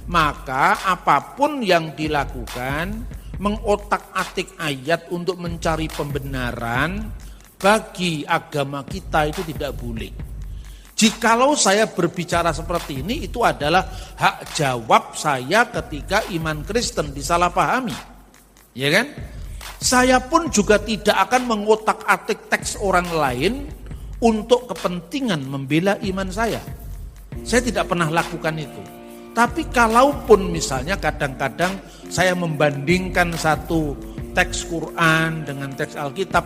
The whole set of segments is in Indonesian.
Maka apapun yang dilakukan, mengotak-atik ayat untuk mencari pembenaran, bagi agama kita itu tidak boleh. Jikalau saya berbicara seperti ini, itu adalah hak jawab saya ketika iman Kristen disalahpahami. Ya kan? Saya pun juga tidak akan mengotak-atik teks orang lain untuk kepentingan membela iman saya. Saya tidak pernah lakukan itu. Tapi kalaupun misalnya kadang-kadang saya membandingkan satu teks Quran dengan teks Alkitab,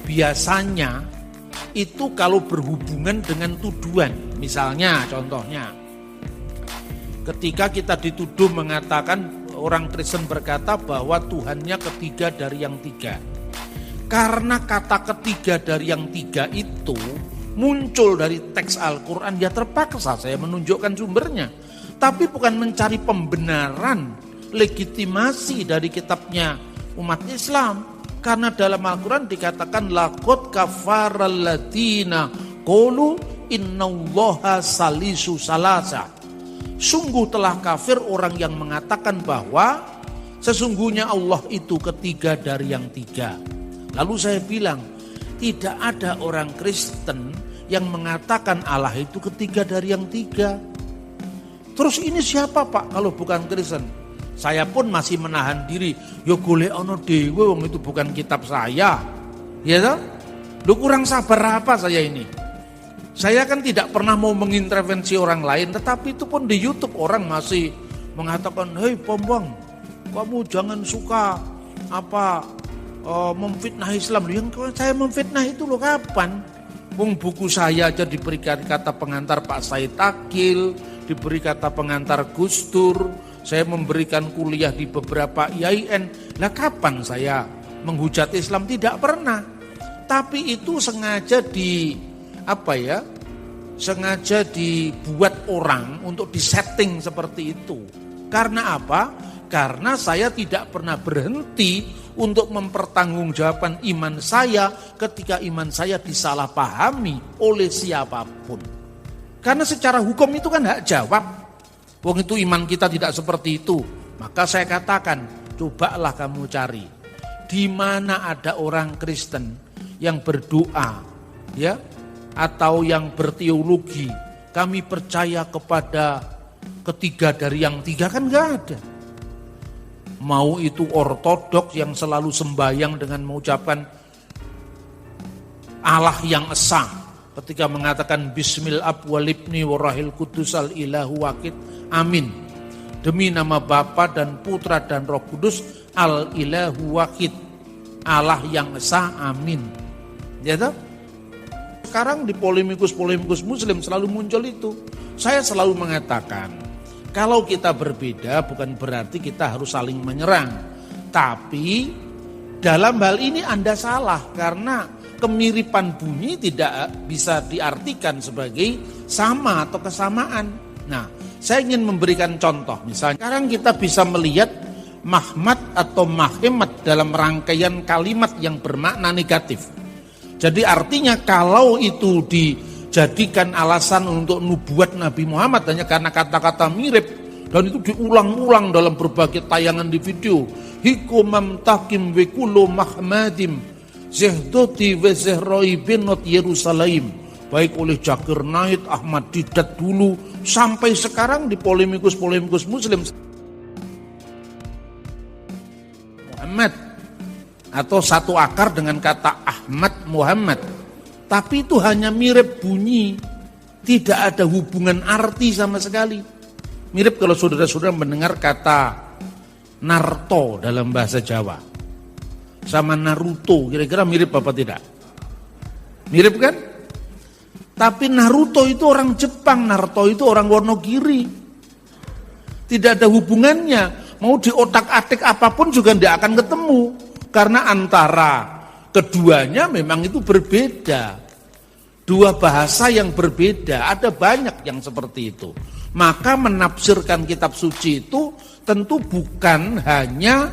biasanya itu kalau berhubungan dengan tuduhan. Misalnya contohnya, ketika kita dituduh mengatakan, orang Kristen berkata bahwa Tuhannya ketiga dari yang tiga. Karena kata ketiga dari yang tiga itu muncul dari teks Al-Quran, ya terpaksa saya menunjukkan sumbernya. Tapi bukan mencari pembenaran, legitimasi dari kitabnya umat Islam. Karena dalam Al-Quran dikatakan laqad kafaral ladzina qalu innallaha salisu salasa. Sungguh telah kafir orang yang mengatakan bahwa sesungguhnya Allah itu ketiga dari yang tiga. Lalu saya bilang, tidak ada orang Kristen yang mengatakan Allah itu ketiga dari yang tiga. Terus ini siapa Pak kalau bukan Kristen? Saya pun masih menahan diri. Ya golek ono dhewe wong itu bukan kitab saya. Ya toh? Lu kurang sabar apa saya ini? Saya kan tidak pernah mau mengintervensi orang lain, tetapi itu pun di YouTube orang masih mengatakan, "Hei Pombong, kamu jangan suka memfitnah Islam." Yang saya memfitnah itu loh kapan? Wong buku saya aja diberikan kata pengantar Pak Said Akil, diberi kata pengantar Gus Dur, saya memberikan kuliah di beberapa IAIN. Lah kapan saya menghujat Islam? Tidak pernah. Tapi itu sengaja sengaja dibuat orang untuk disetting seperti itu. Karena apa? Karena saya tidak pernah berhenti untuk mempertanggungjawabkan iman saya ketika iman saya disalahpahami oleh siapapun. Karena secara hukum itu kan hak jawab. Wong itu iman kita tidak seperti itu. Maka saya katakan, cobalah kamu cari di mana ada orang Kristen yang berdoa, ya, atau yang berteologi, kami percaya kepada ketiga dari yang tiga, kan nggak ada. Mau itu ortodoks yang selalu sembahyang dengan mengucapkan Allah yang esa, ketika mengatakan Bismil ab walibni warahil kudus al ilahu wakid amin, demi nama Bapa dan Putra dan Roh Kudus al ilahu wakid, Allah yang esa amin. Ya toh? Sekarang di polemikus Muslim selalu muncul itu. Saya selalu mengatakan, kalau kita berbeda bukan berarti kita harus saling menyerang. Tapi dalam hal ini Anda salah, karena kemiripan bunyi tidak bisa diartikan sebagai sama atau kesamaan. Nah, saya ingin memberikan contoh. Misalnya sekarang kita bisa melihat Mahmad atau Mahemat dalam rangkaian kalimat yang bermakna negatif. Jadi artinya kalau itu dijadikan alasan untuk nubuat Nabi Muhammad hanya karena kata-kata mirip, dan itu diulang-ulang dalam berbagai tayangan di video. Hikumam takim wekulo mahmadim zehdoti wezehroi benot Yerusalem. Baik oleh Zakir Naik, Ahmad Didat dulu, sampai sekarang di polemikus Muslim. Muhammad atau satu akar dengan kata Ahmad Muhammad. Tapi itu hanya mirip bunyi, tidak ada hubungan arti sama sekali. Mirip kalau saudara-saudara mendengar kata Narto dalam bahasa Jawa sama Naruto, kira-kira mirip apa tidak? Mirip kan? Tapi Naruto itu orang Jepang, Narto itu orang Wonogiri. Tidak ada hubungannya. Mau diotak-atik apapun juga tidak akan ketemu. Karena antara keduanya memang itu berbeda. Dua bahasa yang berbeda, ada banyak yang seperti itu. Maka menafsirkan kitab suci itu tentu bukan hanya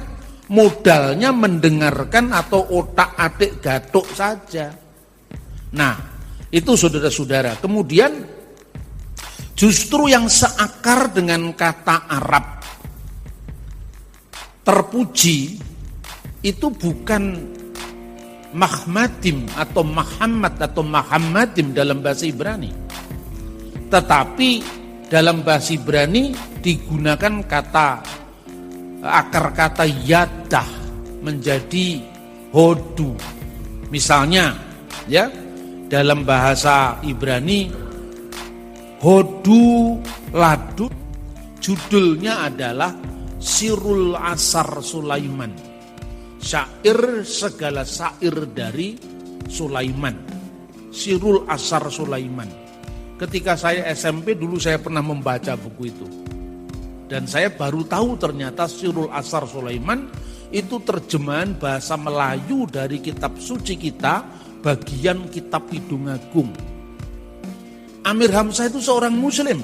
modalnya mendengarkan atau otak-atik gatuk saja. Nah, itu saudara-saudara. Kemudian Justru yang seakar dengan kata Arab terpuji itu bukan Mahmadim atau Muhammad atau Muhammadim dalam bahasa Ibrani. Tetapi dalam bahasa Ibrani digunakan akar kata yadah menjadi hodu. Misalnya ya, dalam bahasa Ibrani hodu ladu judulnya adalah Sirul Asar Sulaiman, syair segala syair dari Sulaiman, Sirul Asar Sulaiman. Ketika saya SMP dulu saya pernah membaca buku itu, dan saya baru tahu ternyata Sirul Asar Sulaiman itu terjemahan bahasa Melayu dari kitab suci kita, bagian kitab Kidung Agung. Amir Hamzah itu seorang muslim,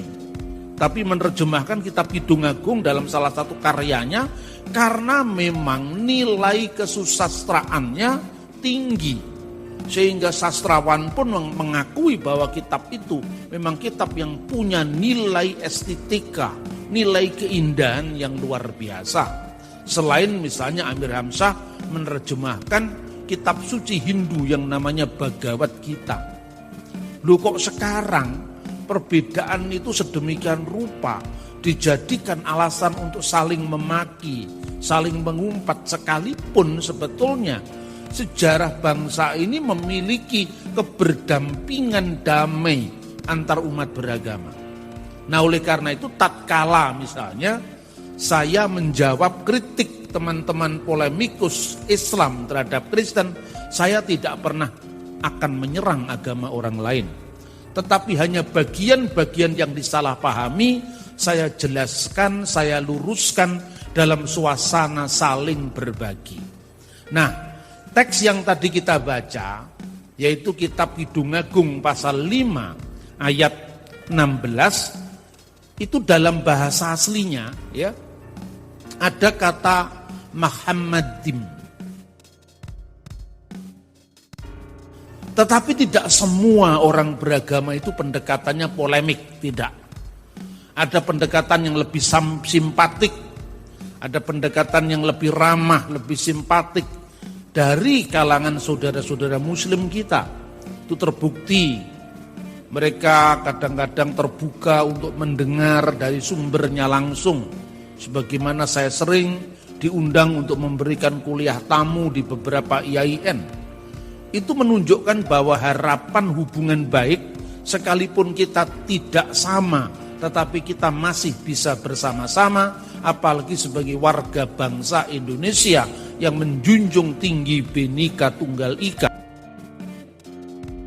tapi menerjemahkan kitab Kidung Agung dalam salah satu karyanya karena memang nilai kesusastraannya tinggi. Sehingga sastrawan pun mengakui bahwa kitab itu memang kitab yang punya nilai estetika, nilai keindahan yang luar biasa. Selain misalnya Amir Hamzah menerjemahkan kitab suci Hindu yang namanya Bhagavad Gita. Loh kok sekarang perbedaan itu sedemikian rupa dijadikan alasan untuk saling memaki, saling mengumpat, sekalipun sebetulnya sejarah bangsa ini memiliki keberdampingan damai antar umat beragama. Nah oleh karena itu tatkala misalnya saya menjawab kritik teman-teman polemikus Islam terhadap Kristen, saya tidak pernah akan menyerang agama orang lain. Tetapi hanya bagian-bagian yang disalahpahami saya jelaskan, saya luruskan dalam suasana saling berbagi. Nah, teks yang tadi kita baca yaitu kitab Kidung Agung pasal 5 ayat 16 itu dalam bahasa aslinya ya ada kata Muhammadim. Tetapi tidak semua orang beragama itu pendekatannya polemik, tidak. Ada pendekatan yang lebih simpatik, ada pendekatan yang lebih ramah, lebih simpatik dari kalangan saudara-saudara muslim kita. Itu terbukti mereka kadang-kadang terbuka untuk mendengar dari sumbernya langsung. Sebagaimana saya sering diundang untuk memberikan kuliah tamu di beberapa IAIN. Itu menunjukkan bahwa harapan hubungan baik sekalipun kita tidak sama, tetapi kita masih bisa bersama-sama, apalagi sebagai warga bangsa Indonesia yang menjunjung tinggi Bhinneka Tunggal Ika.